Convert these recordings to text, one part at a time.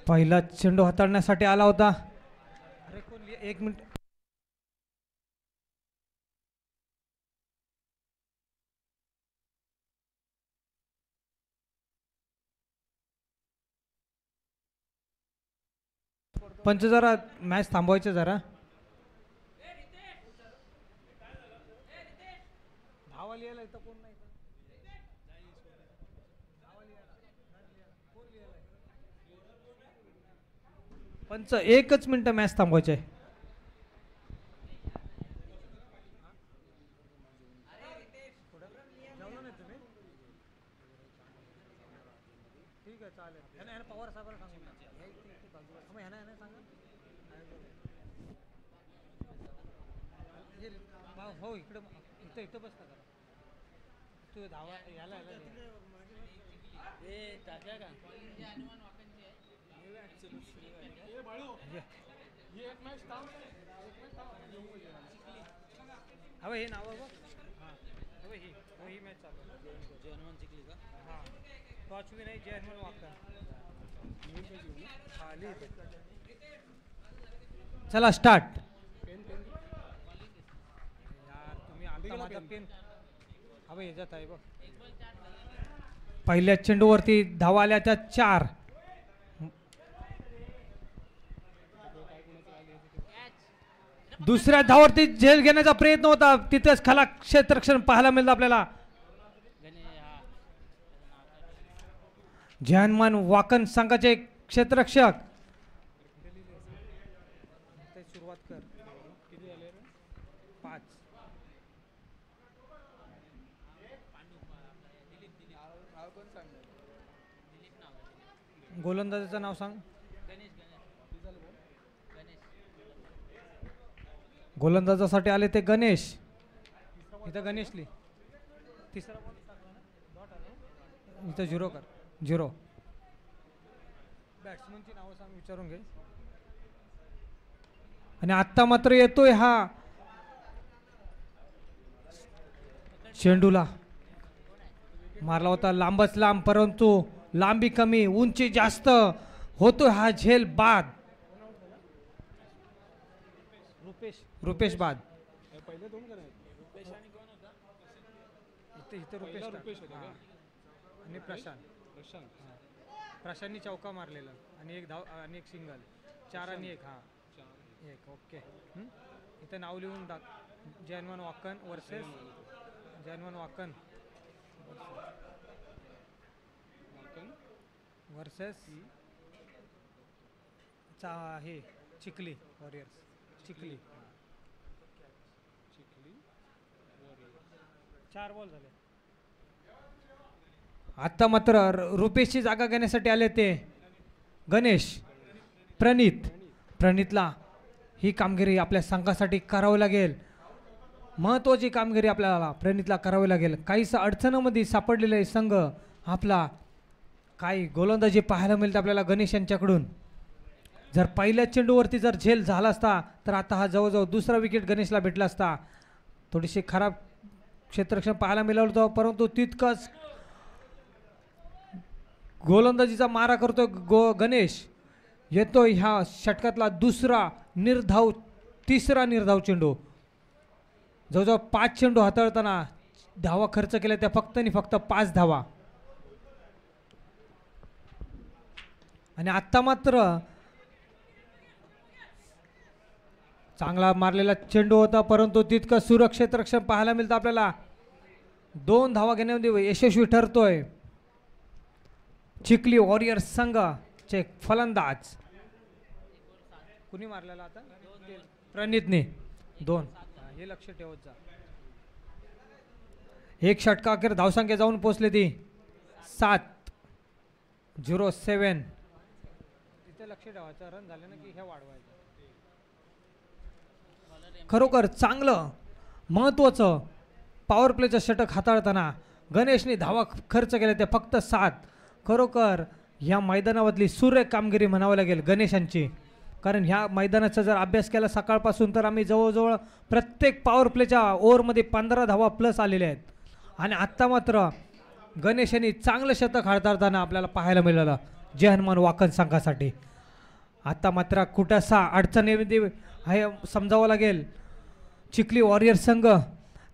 पहिला चेंडू हाताळण्यासाठी आला होता. अरे कोण एक मिनिट. पंच जरा मॅच थांबवायचं जरा. धावा लिहायला इथं कोण नाही. पंच एकच मिनिट मॅच थांबवायचे आहे. ठीक आहे चालेल. पवार साहेब सांगू हो इकडे इथं इथं बसता करा. तू धावा याला टाकल्या का. हवं हे नाव बघ. हां हवं ही मॅच चालू जयनमन जिंकली का. हां टॉचवी नाही जयनमन वागता. चला स्टार्ट. हवे जात आहे बघ. पहिल्या चेंडूवरती धावा आल्या त्या 4. दुसऱ्या धावावरती झेल घेण्याचा प्रयत्न होता. तिथेच खाला क्षेत्ररक्षण पाहायला मिळतं आपल्याला. जयनमान वाकण संघाचे क्षेत्ररक्षक. सुरुवात कर. 5. गोलंदाजाचं नाव सांग. गोलंदाजासाठी आले ते गणेश. इथं गणेशली तिसरा इथं 0 कर. 0. बॅट्समनची नावं सांग विचारून घे. आणि आत्ता मात्र येतोय हा चेंडूला मारला होता लांबच लांब, परंतु लांबी कमी उंची जास्त होतोय हा झेल बाद. रुपेश बाद. पहिले दोन रुपेश आणि कोण होता इथे रुपेश आणि प्रशांतनी चौका मारलेला आणि एक धाव आणि एक सिंगल. 4 आणि 1. हा 1. ओके. इथं नाव लिहून टाक. जयनमान वाकण वर्सेस जयनमान वाकण वर्सेस हे चिखली वॉरियर्स. चिखली 4 बॉल झाले. आता मात्र रुपेशची जागा घेण्यासाठी आले ते गणेश. प्रणितला ही कामगिरी आपल्या संघासाठी करावी लागेल. महत्त्वाची कामगिरी आपल्याला प्रणितला करावी लागेल. काहीसा अडचणीमध्ये सापडलेला आहे संघ आपला. काही गोलंदाजी पाहायला मिळते आपल्याला गणेश यांच्याकडून. जर पहिल्या चेंडूवरती जर झेल झाला असता तर आता हा जवळजवळ दुसरा विकेट गणेशला भेटला असता. थोडीशी खराब क्षेत्ररक्षण पाहायला मिळालं होतं, परंतु तितकंच गोलंदाजीचा मारा करतोय गणेश. येतोय ह्या षटकातला तिसरा निर्धाव चेंडू. जवळजवळ 5 चेंडू हाताळताना धावा खर्च केल्या त्या फक्त 5 धावा. आणि आत्ता मात्र चांगला मारलेला चेंडू होता, परंतु तितकं सुरक्षित रक्षण पाहायला मिळतं आपल्याला. 2 धावा घेण्यामध्ये यशस्वी ठरतोय चिखली वॉरियर्स संघाचे फलंदाज. कुणी मारलेला आता प्रणितने 2. हे लक्ष ठेवत जा. एक षटका अखेर धावसंख्या जाऊन पोहोचली ती 7-0-7. तिथे लक्ष ठेवायचं. रन झाले ना की हे वाढवायचं. खरोखर चांगलं महत्त्वाचं पॉवर प्लेचं षटक हाताळताना गणेशने धावा खर्च केल्या त्या फक्त 7. खरोखर ह्या मैदानामधली सूर्य कामगिरी म्हणावं लागेल गणेशांची. कारण ह्या मैदानाचा जर अभ्यास केला सकाळपासून तर आम्ही जवळजवळ प्रत्येक पॉवर प्लेच्या ओव्हरमध्ये 15 धावा प्लस आलेल्या आहेत. आणि आत्ता मात्र गणेशांनी चांगलं शतक हाताळताना आपल्याला पाहायला मिळालं जय हनुमान वाकण संघासाठी. आता मात्र कुठंसा अडचणीमध्ये आहे समजावं लागेल चिखली वॉरियर संघ.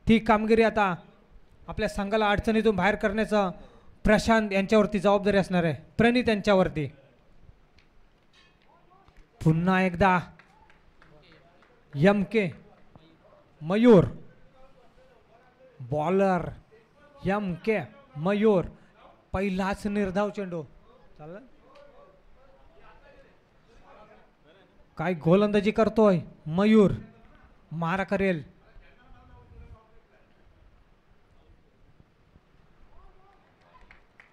ती कामगिरी आता आपल्या संघाला अडचणीतून बाहेर करण्याचं प्रशांत यांच्यावरती जबाबदारी असणार आहे, प्रणित यांच्यावरती. पुन्हा एकदा के मयूर बॉलर के मयूर पहिलाच निर्धाव चेंडू. चालेल काय गोलंदाजी करतोय मयूर, मारा करेल.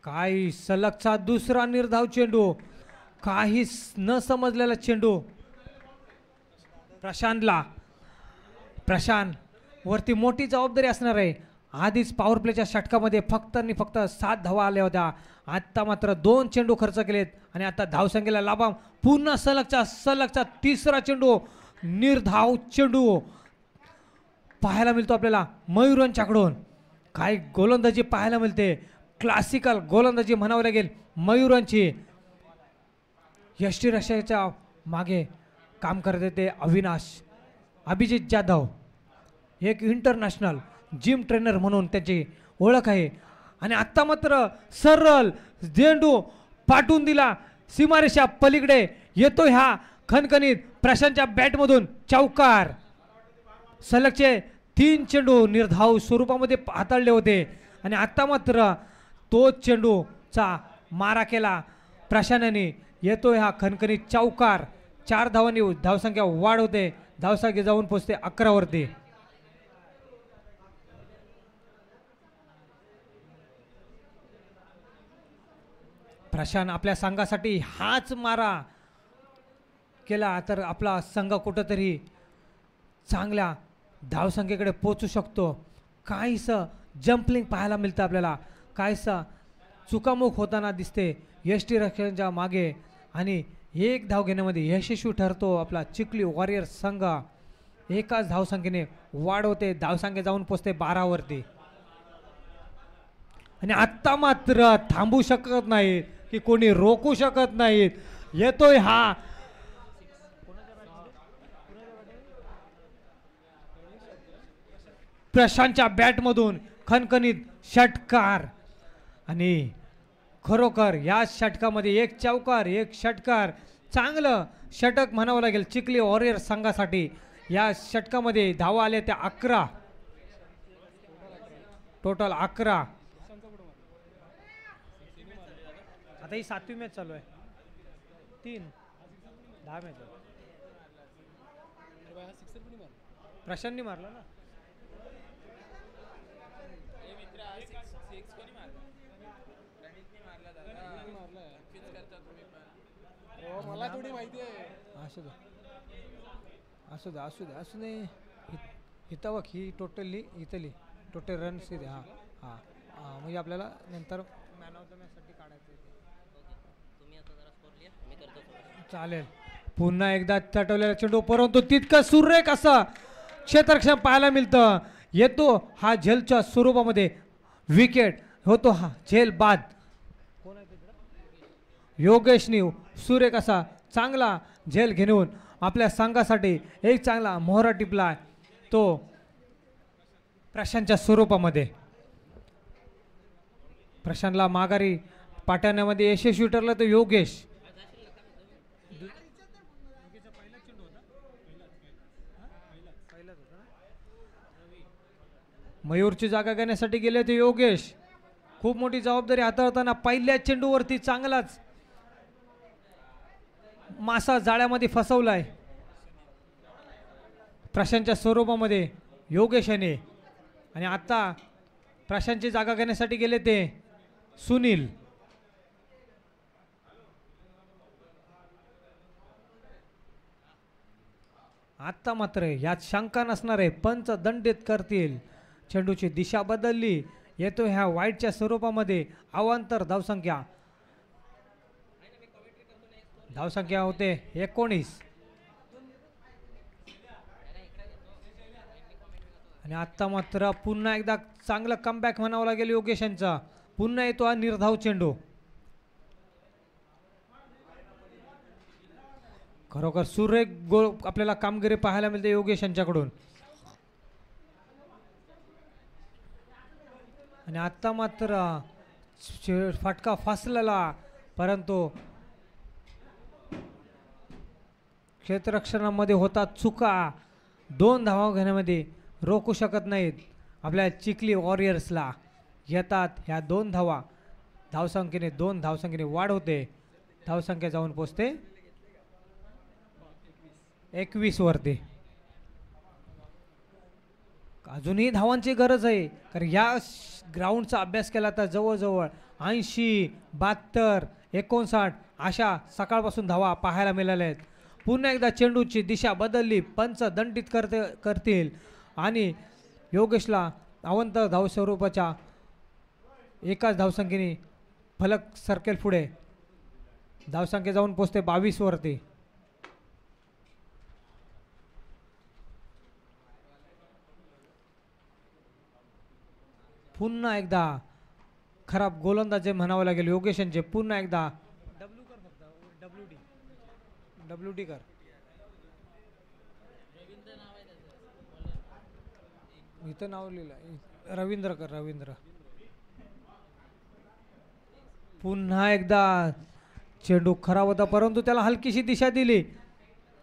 काय सलगचा दुसरा निर्धाव चेंडू, काही न समजलेला चेंडू प्रशांतला. प्रशांत वरती मोठी जबाबदारी असणार आहे. आधीच पॉवर प्लेच्या षटकामध्ये फक्त आणि फक्त 7 धावा आल्या होत्या. आता मात्र 2 चेंडू खर्च केलेत आणि आता धावसंख्येला लाभाम. पुन्हा सलगचा तिसरा चेंडू, निर्धाव चेंडू पाहायला मिळतो आपल्याला मयूरांच्याकडून. काय गोलंदाजी पाहायला मिळते, क्लासिकल गोलंदाजी म्हणावं लागेल मयूरांची. यष्टी रक्षाच्या मागे काम करत येते अभिजित जाधव, एक इंटरनॅशनल जिम ट्रेनर म्हणून त्याची ओळख आहे. आणि आत्ता मात्र सरळ झेंडू पाठवून दिला सीमारेषा पलीकडे. येतो ह्या खणखणीत प्रशांतच्या बॅटमधून चौकार. सलगचे 3 चेंडू निर्धाव स्वरूपामध्ये हाताळले होते आणि आता मात्र तोच चेंडूचा मारा केला प्रशांतने. येतो ह्या खणखणीत चौकार. 4 धावांनी धावसंख्या वाढ होते, धावसंख्या जाऊन पोहोचते 11 वरती. प्रशांत आपल्या संघासाठी हाच मारा केला तर आपला संघ कुठंतरी चांगल्या धावसंख्येकडे पोचू शकतो. काहीसं जम्पलिंग पाहायला मिळतं आपल्याला, काहीसं चुकामुक होताना दिसते यष्टी रक्षकांच्या मागे आणि 1 धाव घेण्यामध्ये यशस्वी ठरतो आपला चिखली वॉरियर संघ. एकाच धावसंख्येने वाढ होते, धावसंख्या जाऊन पोचते 12 वरती. आणि आत्ता मात्र थांबू शकत नाहीत की कोणी रोखू शकत नाहीत. येतोय हा प्रशांतच्या बॅटमधून खणखणीत षटकार. आणि खरोखर या षटकामध्ये 1 चौकार 1 षटकार, चांगलं षटक म्हणावं लागेल चिखली वॉरियर संघासाठी. या षटकामध्ये धावा आल्या त्या 11, टोटल 11. आता ही 7वी मॅच चालू आहे, 10 मॅच. प्रशांतनी मारला ना. मला थोडी माहिती आहे. असू दे इथं बघ, ही टोटली इथली टोटल रन्स इथे. हां हां म्हणजे आपल्याला नंतर मॅन ऑफ द मॅचसाठी काढायचं चालेल. पुन्हा एकदा चटवलेला चेंडू, परंतु तितकं सुरेख असं क्षेत्ररक्षण पाहायला मिळतं. येतो हा झेलच्या स्वरूपामध्ये विकेट होतो. हा झेल बाद योगेशनी सुरेख असा चांगला झेल घेऊन आपल्या संघासाठी एक चांगला मोहरा टिपला तो प्रशांतच्या स्वरूपामध्ये. प्रशांतला माघारी पाठवण्यामध्ये यशस्वी ठरला तो योगेश. मयूरची जागा घेण्यासाठी गेले ते योगेश. खूप मोठी जबाबदारी हाताळताना पहिल्या चेंडूवरती चांगलाच मासा जाळ्यामध्ये फसवलाय प्रशांतच्या स्वरूपामध्ये योगेशाने. आणि आता प्रशांतची जागा घेण्यासाठी गेले ते सुनील. आता मात्र यात शंका नसणार आहे, पंच दंडित करतील. चेंडूची दिशा बदलली. येतो ह्या वाईटच्या स्वरूपामध्ये अवांतर धावसंख्या होते 19. आणि आता मात्र पुन्हा एकदा चांगलं कमबॅक म्हणावं लागेल योगेशांचा. पुन्हा येतो हा निर्धाव चेंडू. खरोखर सुरेख गोल आपल्याला कामगिरी पाहायला मिळते योगेश यांच्याकडून. आणि आता मात्र फटका फासलेला, परंतु क्षेत्ररक्षणामध्ये होता चुका. 2 धावा घेण्यामध्ये रोखू शकत नाहीत आपल्या चिखली वॉरियर्सला. येतात ह्या 2 धावा. धावसंख्येने 2 धावसंख्येने वाढ होते. धावसंख्या जाऊन पोचते 21 वरती. अजूनही धावांची गरज आहे, कारण या ग्राउंडचा अभ्यास केला तर जवळजवळ 80, 72, 59 अशा सकाळपासून धावा पाहायला मिळाल्या आहेत. पुन्हा एकदा चेंडूची दिशा बदलली, पंच दंडित करतील आणि योगेशला अवंत धावस्वरूपाच्या एकाच धावसंख्येने फलक सर्केल पुढे. धावसंख्या जाऊन पोचते 22 वरती. पुन्हा एकदा खराब गोलंदाजे म्हणावं लागेल योगेश यांचे. पुन्हा एकदा डब्ल्यू डी कर. इथं नाव लिहिलं रवींद्र कर. रवींद्र. पुन्हा एकदा चेंडू खराब होता, परंतु त्याला हलकीशी दिशा दिली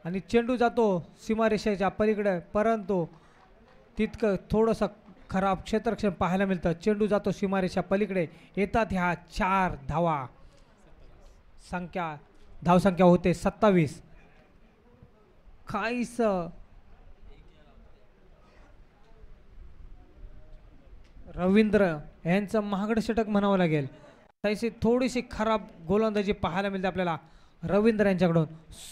आणि चेंडू जातो सीमारेषेच्या पलीकडे, परंतु तितकं थोडंसं खराब क्षेत्ररक्षण पाहायला मिळतं. चेंडू जातो सीमारेषा पलीकडे. येतात ह्या 4 धावा. धावसंख्या होते 27. काहीस रवींद्र यांचं महागडं षटक म्हणावं लागेल. तशी थोडीशी खराब गोलंदाजी पाहायला मिळते आपल्याला रवींद्र यांच्याकडून.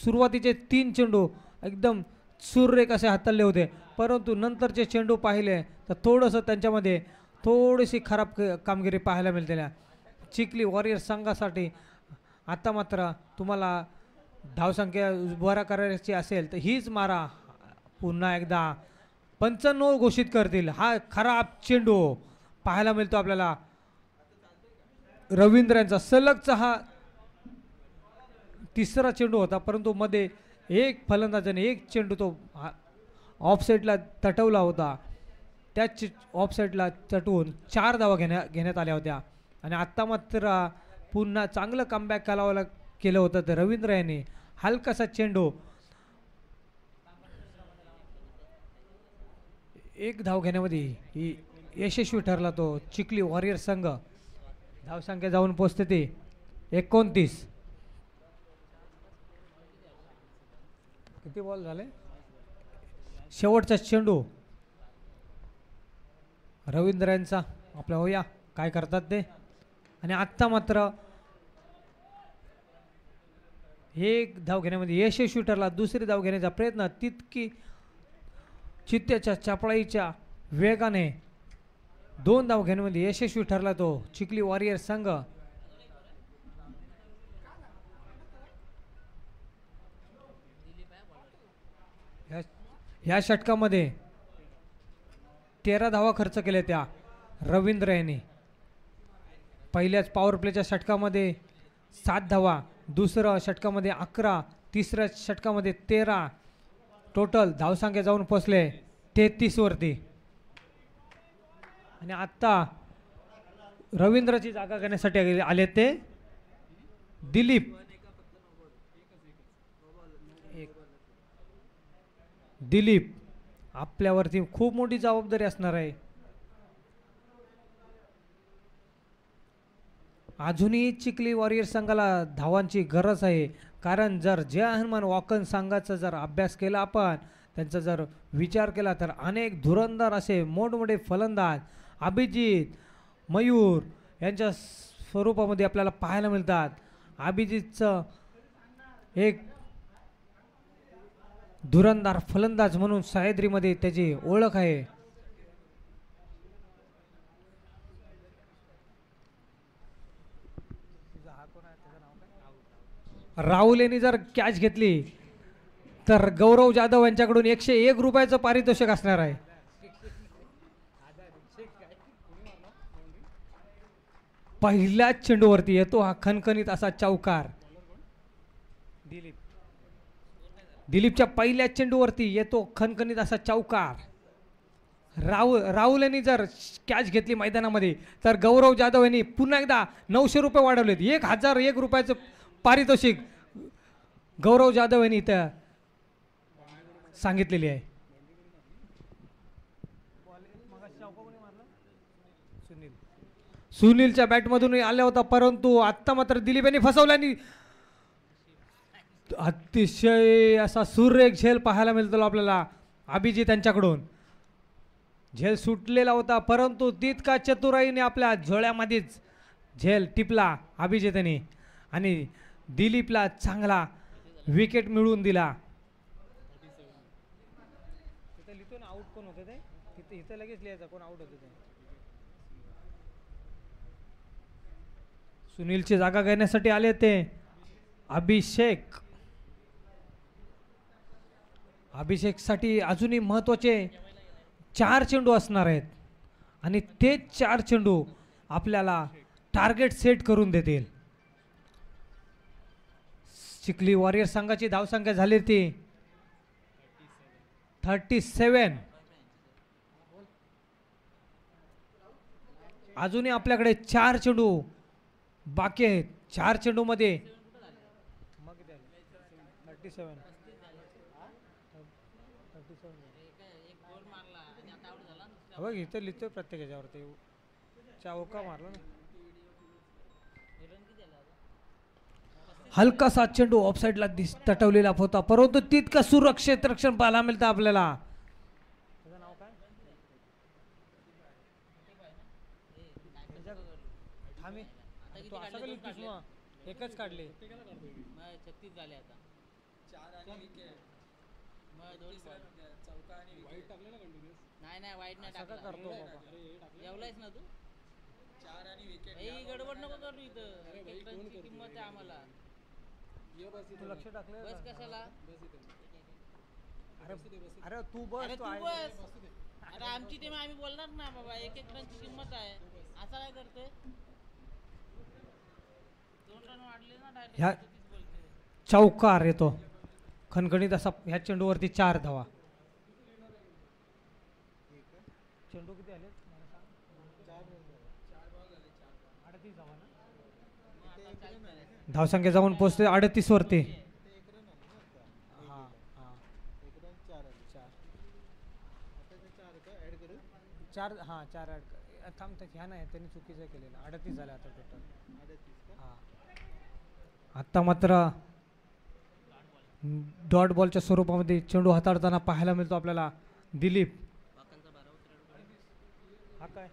सुरुवातीचे 3 चेंडू एकदम सुरेख असे हाताळले होते, परंतु नंतरचे चेंडू पाहिले तर थोडंसं त्यांच्यामध्ये थोडीशी खराब कामगिरी पाहायला मिळते चिखली वॉरियर्स संघासाठी. आता मात्र तुम्हाला धावसंख्या बरा करायची असेल तर हीच मारा. पुन्हा एकदा 95 घोषित करतील. हा खराब चेंडू पाहायला मिळतो आपल्याला रवींद्र यांचा. सलगचा हा 3रा चेंडू होता, परंतु मध्ये एक फलंदाजाने एक चेंडू तो ऑफसाईडला तटवला होता. त्याच ऑफसाईडला तटवून 4 धावा घेण्यात आल्या होत्या. आणि आत्ता मात्र पुन्हा चांगलं कमबॅक केलं होतं तर रवींद्र यांनी. हलकासा चेंडू 1 धाव घेण्यामध्ये यशस्वी ठरला तो चिखली वॉरियर संघ. धावसंख्या जाऊन पोचते ती 29. किती बॉल झाले? शेवटचा चेंडू रवींद्र यांचा. आपल्या होया काय करतात ते. आणि आत्ता मात्र 1 धाव घेण्यामध्ये यशस्वी ठरला. 2री धाव घेण्याचा प्रयत्न तितकी चित्त्याच्या चपळाईच्या वेगाने 2 धाव घेण्यामध्ये यशस्वी ठरला तो चिखली वॉरियर संघ. ह्या षटकामध्ये 13 धावा खर्च केल्या त्या रवींद्र यांनी. पहिल्याच पॉवर प्लेच्या षटकामध्ये 7 धावा, 2ऱ्या षटकामध्ये 11, 3ऱ्या षटकामध्ये 13. टोटल धावसंख्या जाऊन पोचले 33 वरती. आणि आत्ता रवींद्रची जागा घेण्यासाठी आले ते दिलीप. दिलीप आपल्यावरती खूप मोठी जबाबदारी असणार आहे. अजूनही चिखली वॉरियर संघाला धावांची गरज आहे, कारण जर जय हनुमान वाकण संघाचा जर अभ्यास केला आपण, त्यांचा जर विचार केला तर अनेक धुरंदार असे मोठमोठे फलंदाज अभिजित, मयूर यांच्या स्वरूपामध्ये आपल्याला पाहायला मिळतात. अभिजितचं एक धुरंदार फलंदाज म्हणून सह्याद्रीमध्ये त्याची ओळख आहे. राहुल यांनी जर कॅच घेतली तर गौरव जाधव यांच्याकडून 101 रुपयाचं पारितोषिक असणार आहे. पहिल्याच चेंडूवरती येतो हा खणखणीत असा चौकार. दिलीप दिलीपच्या पहिल्या चेंडूवरती येतो खणखणीत असा चौकार. राहुल यांनी जर कॅच घेतली मैदानामध्ये तर गौरव जाधव यांनी पुन्हा एकदा 900 रुपये वाढवलेत. 1001 रुपयाचं पारितोषिक गौरव जाधव यांनी इथं सांगितलेली आहे. सुनीलच्या बॅटमधून आला होता परंतु आत्ता मात्र दिलीप यांनी फसवल्याने अतिशय असा सुरेख झेल पाहायला मिळतो आपल्याला अभिजित यांच्याकडून. झेल सुटलेला होता परंतु तितका चतुराईने आपल्या झोळ्यामध्येच झेल टिपला अभिजितने आणि दिलीपला चांगला विकेट मिळवून दिला. आउट कोण होते ते इथं लगेच लिहायचं कोण आउट होते ते. सुनीलची जागा घेण्यासाठी आले ते अभिषेक. अभिषेकसाठी अजूनही महत्त्वाचे 4 चेंडू असणार आहेत आणि ते 4 चेंडू आपल्याला टार्गेट सेट करून देतील. चिखली वॉरियर संघाची धावसंख्या झाली ती 37. अजूनही आपल्याकडे 4 चेंडू बाकी आहेत. 4 चेंडूमध्ये 37 बघ इथं लिहितोय प्रत्येक ह्याच्यावरती चौका मारला ना. हलकासा चेंडू ऑफसाईडला तटवलेला होता परंतु तितका सुरक्षित रक्षण पाहायला मिळतं आपल्याला. एकच काढले नाही वाईट नाही टाकला करतो जेवलायस ना तू 4 आणि विकेट गडबड नको करू इथं एक रनची किंमत आहे आम्हाला. तू लक्ष टाकलं बस कशाला अरे तू बस अरे आमची टीम आम्ही बोलणार ना बाबा एक रनची किंमत आहे असं काय करतोय. 2 रन वाढले ना डायरेक्ट चौकार येतो खणखणीत असा. ह्या चेंडूवरती 4 धावा. चेंडू किती आले धावसंख्या जाऊन पोहोचते 38 वरती. चार थांबतात ह्या नाही त्यांनी चुकीचं केलेलं. 38 झाले आता टोटल. आता मात्र डॉट बॉलच्या स्वरूपामध्ये चेंडू हाताळताना पाहायला मिळतो आपल्याला दिलीप. हा काय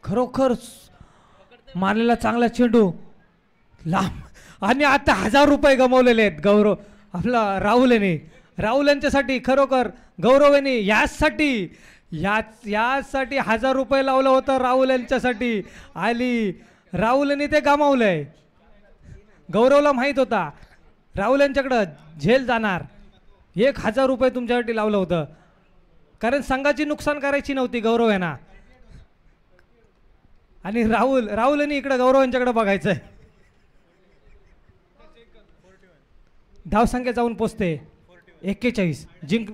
खरोखर मारलेला चांगला चेंडू लांब आणि आता 1000 रुपये गमावलेले आहेत गौरव आपला राहुल यांच्यासाठी. खरोखर गौरव यांनी यासाठी 1000 रुपये लावलं होतं राहुल यांच्यासाठी आली. राहुल यांनी ते गमावलंय. गौरवला माहित होता राहुल यांच्याकडं झेल जाणार. 1000 रुपये तुमच्यासाठी लावलं होतं कारण संघाची नुकसान करायची नव्हती गौरव यांना. आणि राहुल यांनी इकडे गौरव यांच्याकडे बघायचंय. धावसंख्या जाऊन पोचते 41 जिंक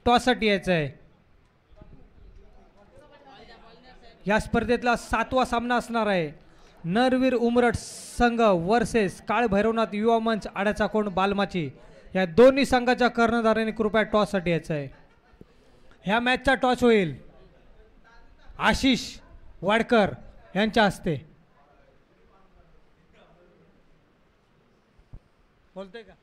टॉससाठी यायचं आहे. या स्पर्धेतला 7वा सामना असणार आहे. नरवीर उमरठ संघ वर्सेस काळ भैरवनाथ युवा मंच आड्याचा कोण बालमाची. या दोन्ही संघाच्या कर्णधाराने कृपया टॉससाठी यायचं आहे. ह्या मॅचचा टॉस होईल आशिष वाडकर यांच्या हस्ते. बोलतोय का?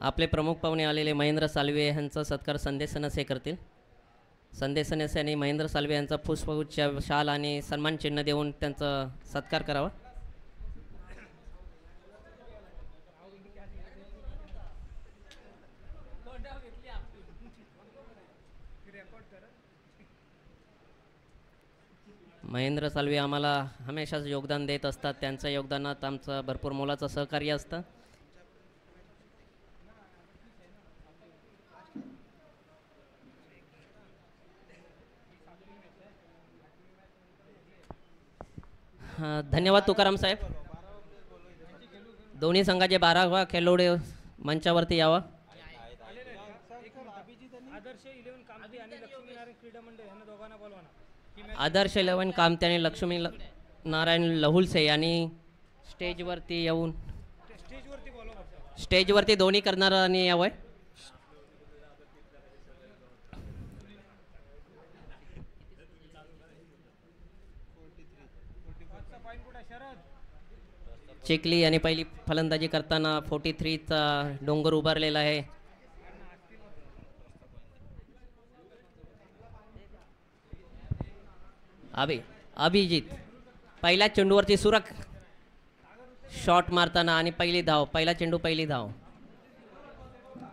आपले प्रमुख पाहुणे आलेले महेंद्र सालवे यांचा सत्कार संदेश नसे करतील. संदेश नसे आणि महेंद्र सालवे यांचा पुष्पगुच्छ शाल आणि सन्मान चिन्ह देऊन त्यांचा सत्कार करावा. महेंद्र सालवे आम्हाला हमेशाच योगदान देत असतात. त्यांच्या योगदानात आमचं भरपूर मोलाचं सहकार्य असतं. धन्यवाद तुकाराम साहेब. दोन्ही संघाचे 12वा खेळाडू मंचावरती यावा. आदर्श 11 कामते आणि लक्ष्मी नारायण लहुलसे यांनी स्टेजवरती येऊन स्टेजवरती दोन्ही करणाऱ्यांनी यावं. चिखली आणि पहिली फलंदाजी करताना 43चा डोंगर उभारलेला आहे. अभिजित पहिल्या चेंडूवरती सुरख शॉट मारताना आणि पहिली धाव. पहिला चेंडू पहिली धाव.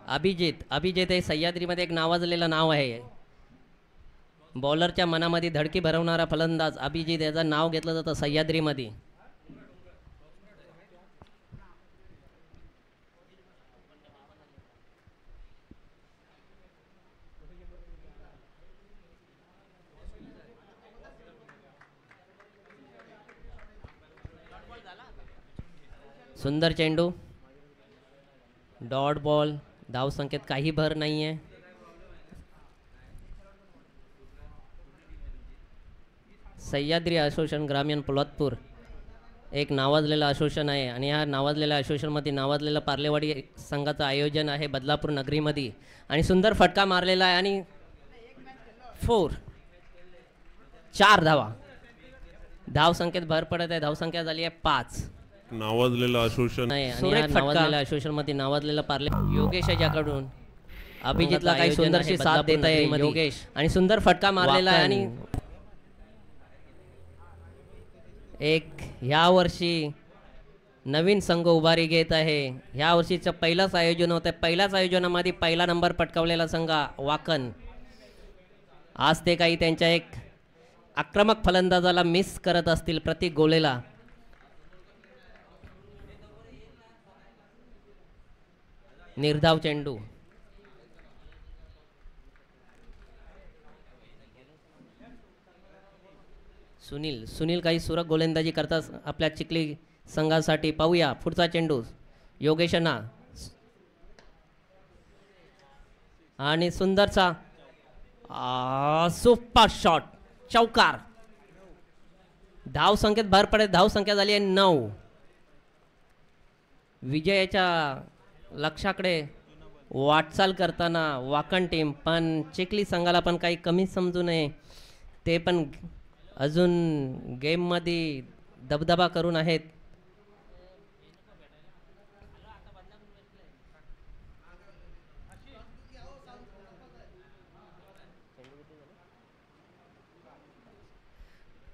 अभिजित हे सह्याद्रीमध्ये एक नावाजलेलं नाव आहे. बॉलरच्या मनामध्ये धडकी भरवणारा फलंदाज अभिजित याचं नाव घेतलं जातं सह्याद्रीमध्ये. सुंदर चेंडू. Dot ball. धाव संख्येत काही भर नाही आहे. सह्याद्री असोसिएशन ग्रामीण पोलादपूर एक नावाजलेलं असोसिएशन आहे आणि ह्या नावाजलेल्या असोसिएशनमध्ये नावाजलेलं पार्लेवाडी संघाचं आयोजन आहे बदलापूर नगरीमध्ये. आणि सुंदर फटका मारलेला आहे आणि 4 धावा. धाव संख्येत भर पडत आहे. धावसंख्या झाली आहे 5. नावाजलेलं असोसिएशन आणि नावाजलेल्या असोसिएशन मध्ये नावाजलेलं पार्ले योगेश याच्याकडून अभिजितला काही सुंदरशी साथ देत आहे योगेश. आणि सुंदर फटका मारलेला आहे. आणि एक ह्या वर्षी नवीन संघ उभारी घेत आहे. ह्या वर्षीचं पहिलंच आयोजन होतं. पहिल्याच आयोजनामध्ये पहिला नंबर पटकावलेला संघ वाकण. आज ते काही त्यांच्या एक आक्रमक फलंदाजाला मिस करत असतील प्रतीक गोलेला. निर्धाव चेंडू. सुनील काही सुरक गोलंदाजी करतात आपल्या चिखली संघासाठी. पाहूया पुढचा चेंडू योगेशना आणि सुंदरचा सुपर शॉट. चौकार. धाव संख्येत भर पडे. धाव संख्या झाली आहे 9. विजयाच्या लक्षाकडे वाटचाल करताना वाकण टीम. पण चिखली संघाला पण काही कमी समजू नये. ते पण अजून गेममध्ये दबदबा करून आहेत.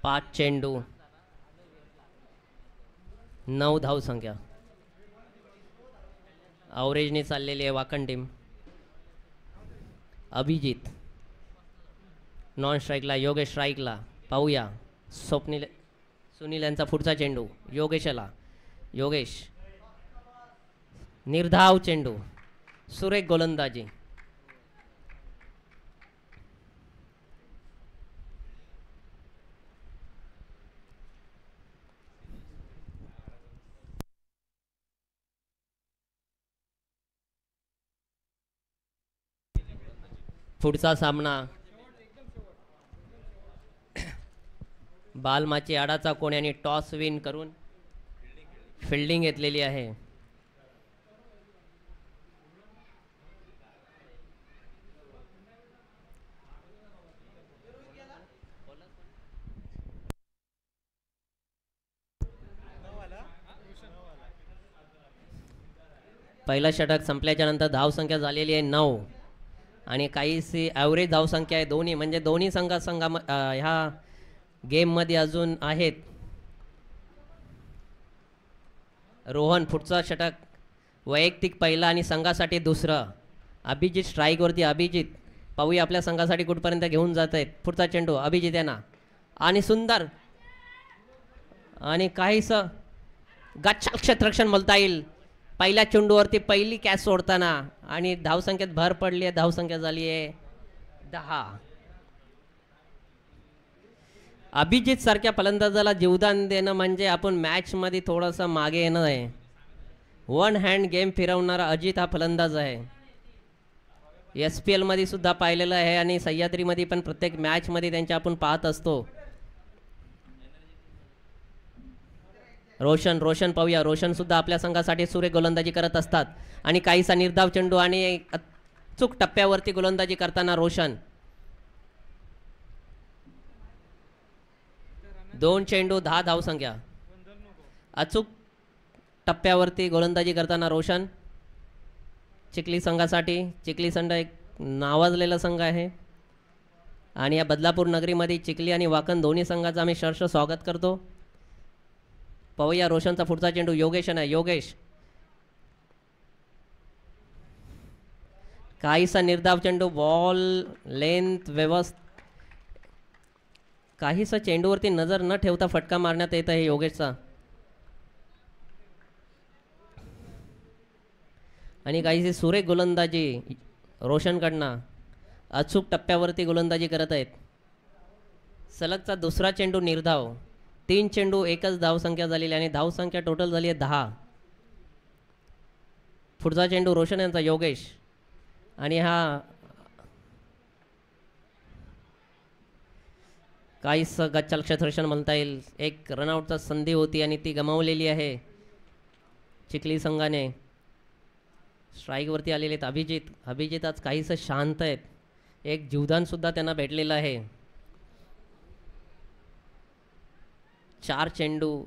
पाच चेंडू 9 धाव संख्या. अवरेजने चाललेली आहे वाकण टीम. अभिजित नॉन स्ट्राईकला. योगेश स्ट्राईकला. पाहूया सुनील यांचा पुढचा चेंडू योगेशला. योगेश निर्धाव चेंडू, सुरेख गोलंदाजी. पुढचा सामना बालमाची आडाचा कोण्याने टॉस विन करून फिल्डिंग घेतलेली आहे. पहिला षटक संपल्याच्या नंतर धावसंख्या झालेली आहे 9 आणि काहीशी ॲव्हरेज धावसंख्या आहे दोन्ही, म्हणजे दोन्ही ह्या गेममध्ये अजून आहेत. रोहन पुढचा षटक वैयक्तिक पहिला आणि संघासाठी दुसरं. अभिजित स्ट्राईकवरती. अभिजित पाहूया आपल्या संघासाठी कुठपर्यंत घेऊन जात आहेत. पुढचा चेंडू अभिजित यांना आणि सुंदर आणि काहीसं गच्छ क्षेत्ररक्षण बोलता येईल. पहिल्या चेंडूवरती पहिली कॅच सोडताना आणि धावसंख्येत भर पडली आहे. धावसंख्या झाली आहे 10. अभिजित सारख्या फलंदाजाला जीवदान देणं म्हणजे आपण मॅचमध्ये थोडंसं मागे येणं आहे. वन हँड गेम फिरवणारा अजित हा फलंदाज आहे. SPL मध्ये सुद्धा पाहिलेलं आहे आणि सह्याद्रीमध्ये पण प्रत्येक मॅचमध्ये त्यांच्या आपण पाहत असतो. रोशन पाहूया. रोशन सुद्धा आपल्या संघासाठी सुरेख गोलंदाजी करत असतात आणि काहीसा निर्धाव चेंडू आणि अचूक टप्प्यावरती गोलंदाजी करताना रोशन. 2 चेंडू 10 धावसंख्या. अचूक टप्प्यावरती गोलंदाजी करताना रोशन चिखली संघासाठी. चिखली संघ एक नावाजलेला संघ आहे आणि या बदलापूर नगरीमध्ये चिखली आणि वाकण दोन्ही संघाचं आम्ही सहर्ष स्वागत करतो. पाहूया रोशनचा पुढचा चेंडू. योगेश आहे. योगेश काहीसा निर्धाव चेंडू. बॉल लेंथ काहीसा चेंडूवरती नजर न ठेवता फटका मारण्यात येत आहे योगेशचा. आणि काहीशी सुरेख गोलंदाजी रोशनकडनं. अचूक टप्प्यावरती गोलंदाजी करत आहेत. सलगचा दुसरा चेंडू निर्धाव. 3 चेंडू एकच धावसंख्या झालेली आणि धावसंख्या टोटल झाली आहे 10. पुढचा चेंडू रोशन यांचा. योगेश आणि हा काहीच गच्चाल क्षेत्ररक्षण म्हणता येईल. एक रनआउटचा संधी होती आणि ती गमावलेली आहे चिखली संघाने. स्ट्राईकवरती आलेले आहेत अभिजित आज काहीसं शांत आहेत. एक जीवदानसुद्धा त्यांना भेटलेलं आहे. 4 चेंडू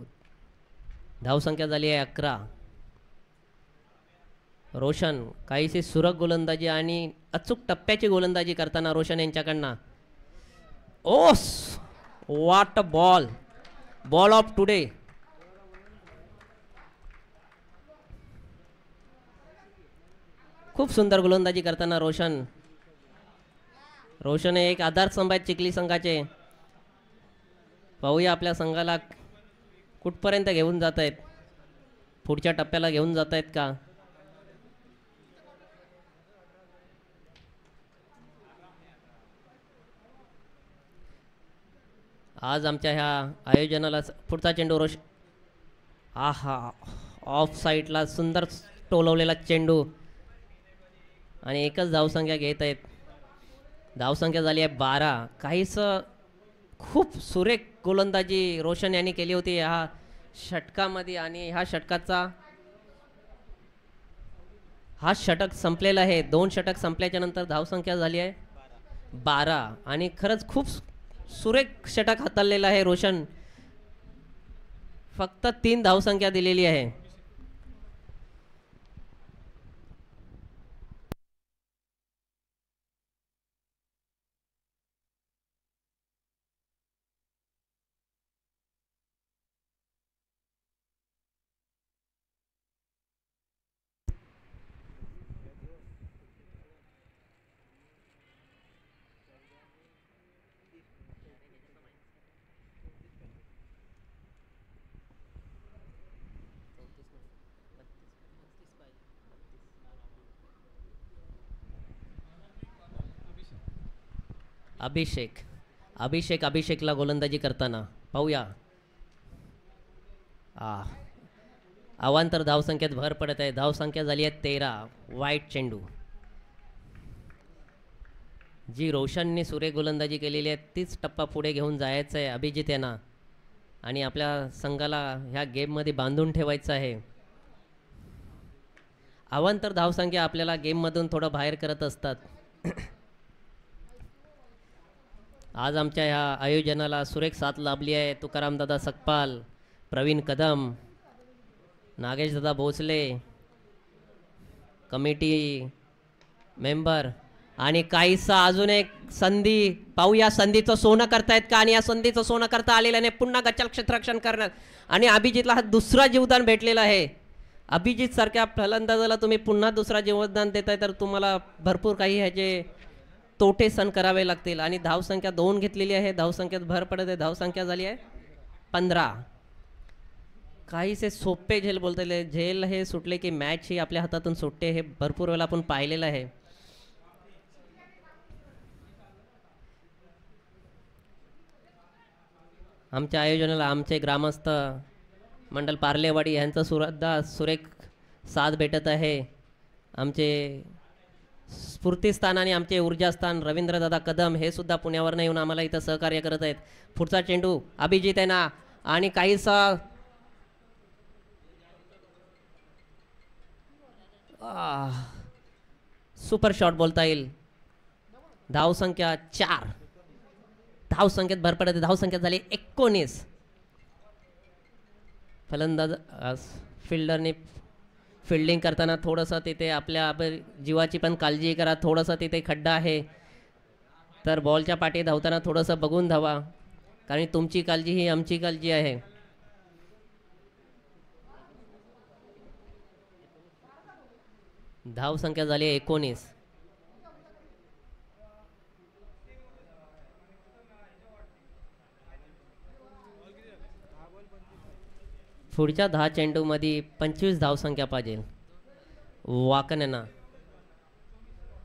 धावसंख्या झाली आहे 11. रोशन काहीशी सुरक गोलंदाजी आणि अचूक टप्प्याची गोलंदाजी करताना रोशन यांच्याकडनं. ओस what a ball of today. खूप सुंदर गोलंदाजी करताना रोशन हे एक आधारस्तंभ आहेत चिखली संघाचे. पाहूया आपल्या संघाला कुठपर्यंत घेऊन जात आहेत. पुढच्या टप्प्याला घेऊन जात आहेत का. आज आमच्या ह्या आयोजनाला पुढचा चेंडू ऑफ साईडला सुंदर टोलवलेला चेंडू आणि एकच धावसंख्या घेत आहेत. धावसंख्या झाली आहे 12. काहीच खूप सुरेख गोलंदाजी रोशन यांनी केली होती ह्या षटकामध्ये आणि ह्या षटकाचा हा षटक संपलेला आहे. 2 षटक संपल्याच्या नंतर धावसंख्या झाली आहे 12 आणि खरंच खूप सुरेख षटक हाताळलेलं आहे रोशन. फक्त 3 धावसंख्या दिलेली आहे. अभिषेकला गोलंदाजी करताना पाहूया. अवांतर धावसंख्येत भर पडत आहे. धावसंख्या झाली आहे 13. वाईट चेंडू. जी रोशनने सुरेख गोलंदाजी केलेली आहे तीच टप्पा पुढे घेऊन जायचं आहे अभिजित यांना आणि आपल्या संघाला ह्या गेममध्ये बांधून ठेवायचं आहे. अवांतर धावसंख्या आपल्याला गेममधून थोडं बाहेर करत असतात. आज आमच्या ह्या आयोजनाला सुरेख साथ लाभली आहे. तुकारामदादा सकपाल, प्रवीण कदम, नागेशदादा भोसले, कमिटी मेंबर आणि काहीसा अजून एक संधी. पाहूया संधीचं सोनं करतायत का आणि या संधीचं सोनं करता आलेलं नाही. पुन्हा गच्चाल क्षेत्ररक्षण करण्यात आणि अभिजितला हा दुसरा जीवदान भेटलेला आहे. अभिजित सारख्या फलंदाजाला तुम्ही पुन्हा दुसरा जीवदान देताय तर तुम्हाला भरपूर काही ह्याचे तोटे सहन करावे लागतील. आणि धावसंख्या 2 घेतलेली आहे. धावसंख्येत भर पडत आहे. धावसंख्या झाली आहे 15. काहीसे सोपे झेल बोलता येईल. झेल हे सुटले की मॅच ही आपल्या हातातून सुटते. हे भरपूर वेळा आपण पाहिलेलं आहे. आमच्या आयोजनाला आमचे ग्रामस्थ मंडल पार्लेवाडी यांचं सुद्धा सुरेख साथ भेटत आहे. आमचे स्फूर्तीस्थान आणि आमचे ऊर्जास्थान रवींद्रदादा कदम हे सुद्धा पुण्यावरून येऊन आम्हाला इथं सहकार्य करत आहेत. पुढचा चेंडू अभिजित आहे ना आणि काहीसा सुपर शॉट बोलता येईल. धावसंख्या 4. धावसंख्येत भर पडते. धावसंख्या झाली 19. फलंदाज फिल्डरने फिल्डिंग करताना थोडंसं तिथे आपल्या जीवाची पण काळजी करा. थोडंसं तिथे खड्डा आहे तर बॉलच्या पाठी धावताना थोडंसं बघून धावा कारण तुमची काळजी ही आमची काळजी आहे. धावसंख्या झाली 19. पुढच्या 10 चेंडूमध्ये 25 धावसंख्या पाहिजे. वाकन यांना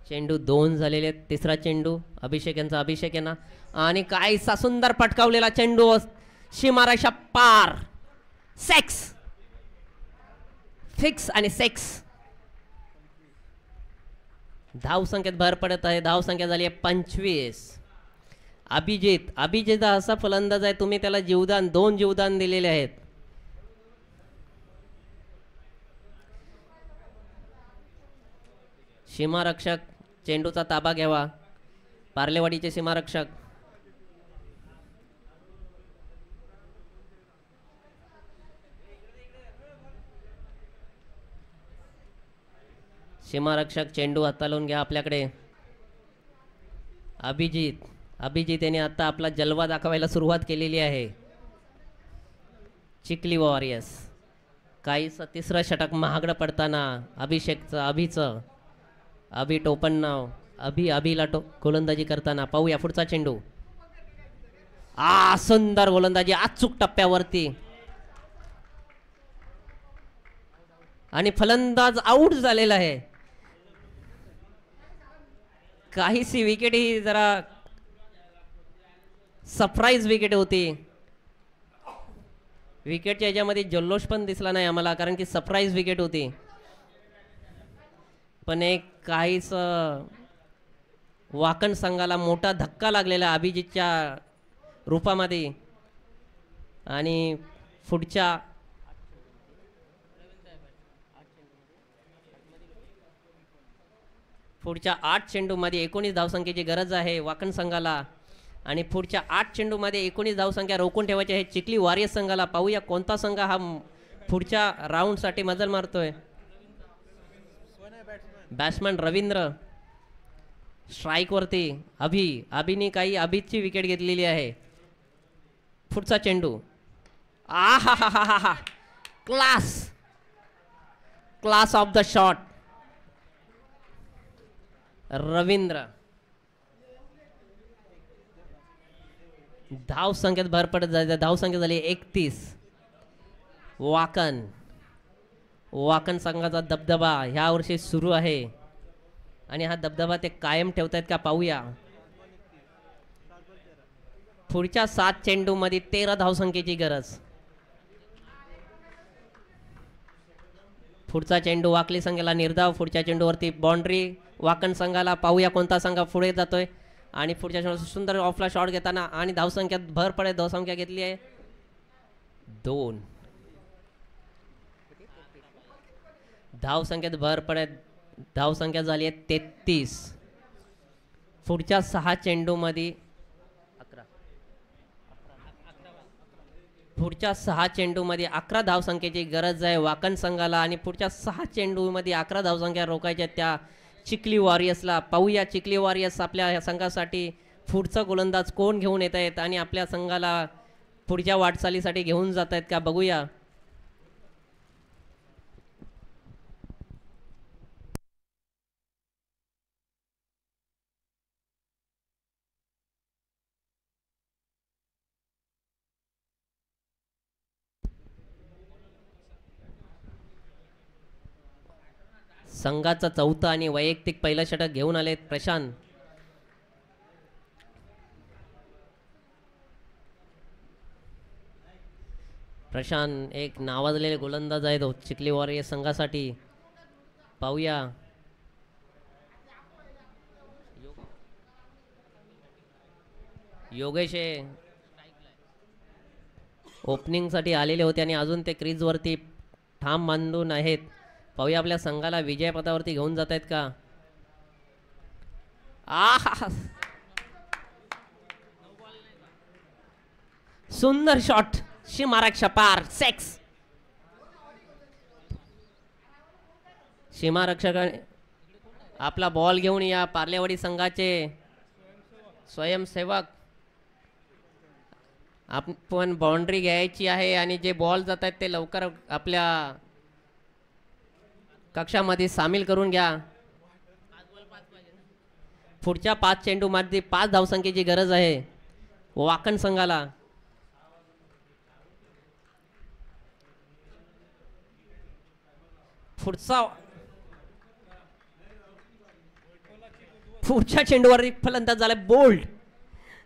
चेंडू 2 झालेले आहेत. तिसरा चेंडू अभिषेक यांचा. अभिषेक यांना आणि काहीसा सुंदर पटकावलेला चेंडू सीमारेषा पार. फिक्स आणि 6. धावसंख्येत भर पडत आहे. धावसंख्या झाली आहे 25. अभिजित हा असा फलंदाज आहे तुम्ही त्याला 2 जीवदान दिलेले आहेत. सीमारक्षक चेंडूचा ताबा घ्यावा. पार्लेवाडीचे सीमारक्षक चेंडू हाताळून घ्या आपल्याकडे. अभिजित याने आता आपला जलवा दाखवायला सुरुवात केलेली आहे. चिखली वॉरियर्स काहीसं तिसरं षटक महागडं पडताना अभि टोपण नाव अभिला गोलंदाजी करताना पाहूया पुढचा चेंडू. सुंदर गोलंदाजी अचूक टप्प्यावरती आणि फलंदाज आऊट झालेला आहे. काहीशी विकेट ही जरा सरप्राईज विकेट होती. विकेटच्या याच्यामध्ये जल्लोष पण दिसला नाही आम्हाला कारण की सरप्राईज विकेट होती. पण एक काहीच वाकण संघाला मोठा धक्का लागलेला अभिजितच्या रूपामध्ये आणि पुढच्या 8 चेंडूमध्ये 19 धावसंख्येची गरज आहे वाकण संघाला आणि पुढच्या 8 चेंडूमध्ये 19 धावसंख्या रोखून ठेवायची आहे चिखली वॉरियर्स संघाला. पाहूया कोणता संघ हा पुढच्या राऊंडसाठी मजल मारतोय. बॅट्समॅन रवींद्र स्ट्राईकवरती. अभिने अभिची विकेट घेतलेली आहे. पुढचा चेंडू class of the shot Ravindra. धावसंख्येत भर पडत जायचं. धावसंख्या झाली 31. वाकण संघाचा दबदबा ह्या वर्षी सुरू आहे आणि हा दबदबा ते कायम ठेवतायत का पाहूया. पुढच्या 7 चेंडूमध्ये 13 धावसंख्येची गरज. पुढचा चेंडू वाकली संघाला निर्धाव. पुढच्या चेंडूवरती बाउंड्री वाकण संघाला. पाहूया कोणता संघ पुढे जातोय. आणि पुढच्या चेंडू सुंदर ऑफला शॉट घेताना आणि धावसंख्यात भर पडत. धावसंख्या घेतली आहे 2. धावसंख्येत भर पडत धावसंख्या झाली आहे 33. पुढच्या 6 चेंडूमध्ये 11. पुढच्या 6 चेंडूमध्ये 11 धावसंख्येची गरज आहे वाकण संघाला. आणि पुढच्या 6 चेंडूमध्ये 11 धावसंख्या रोखायच्या त्या चिखली वॉरियर्सला. पाहूया चिखली वॉरियर्स आपल्या या संघासाठी पुढचा गोलंदाज कोण घेऊन येत आहेत आणि आपल्या संघाला पुढच्या वाटचालीसाठी घेऊन जात आहेत का बघूया. संघाचा चौथा आणि वैयक्तिक पहिलं षटक घेऊन आले प्रशांत. प्रशांत एक नावाजलेले गोलंदाज आहे तो चिखली वॉरियर्स संघासाठी. पाहूया योगेश ओपनिंग साठी आलेले होते आणि अजून ते क्रीज वरती ठाम बांधून आहेत. पाहूया आपल्या संघाला विजयपथावरती घेऊन जात आहेत का. सुंदर शॉट सीमारक्षक पार 6. सीमारक्षकाने आपला बॉल घेऊन या पार्लेवाडी संघाचे स्वयंसेवक. आपण बाउंड्री घ्यायची आहे आणि जे बॉल जात आहेत ते लवकर आपल्या कक्षामध्ये सामील करून घ्या. पुढच्या 5 चेंडूमध्ये 5 धावसंख्येची गरज आहे वाकण संघाला. पुढच्या चेंडूवर फलंदाज झाला बोल्ड.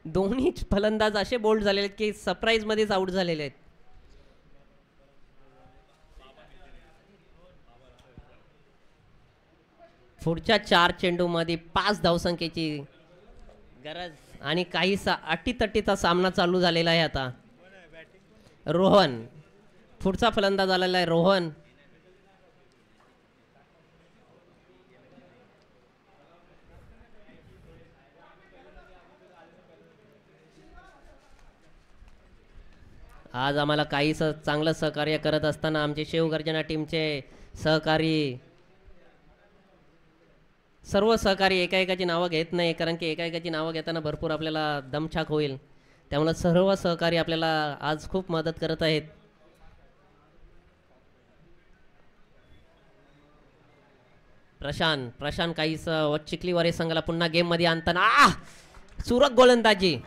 दोन्ही फलंदाज असे बोल्ड झालेले आहेत की सरप्राईज मध्येच आउट झालेले आहेत. पुढच्या 4 चेंडूमध्ये 5 धावसंख्येची गरज आणि काहीसा अटीतटीचा सामना चालू झालेला आहे आता. रोहन पुढचा फलंदाज आलेला आहे रोहन. आज आम्हाला काहीच चांगलं सहकार्य करत असताना आमचे शिवगर्जना टीमचे सहकारी सर्व सहकारी एकाएकाची नावं घेत नाही कारण की एकाएकाची नावं घेताना भरपूर आपल्याला दमछाक होईल. त्यामुळे सर्व सहकारी आपल्याला आज खूप मदत करत आहेत. प्रशांत काहीच चिखली वॉरियर्स संघाला पुन्हा गेम मध्ये आणताना सुरत गोलंदाजी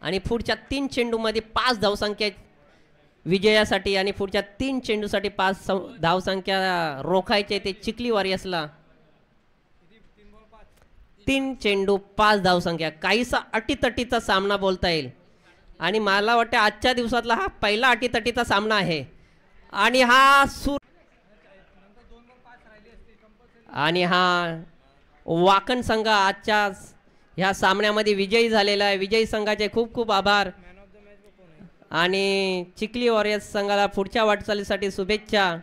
आणि पुढच्या 3 चेंडूमध्ये 5 धावसंख्या विजयासाठी आणि पुढच्या 3 चेंडूसाठी 5 धावसंख्या रोखायचे ते चिखली वॉरियर्सला. 3 चेंडू 5 धावसंख्या काहीसा अटीतटीचा सामना बोलता येईल आणि मला वाटतं आजच्या दिवसातला हा पहिला अटीतटीचा सामना आहे. आणि हा वाकण संघ आजच्या ह्या सामन्यामध्ये विजयी झालेला आहे. विजयी संघाचे खूप खूप आभार आणि चिखली वॉरियर्स संघाला पुढच्या वाटचालीसाठी शुभेच्छा.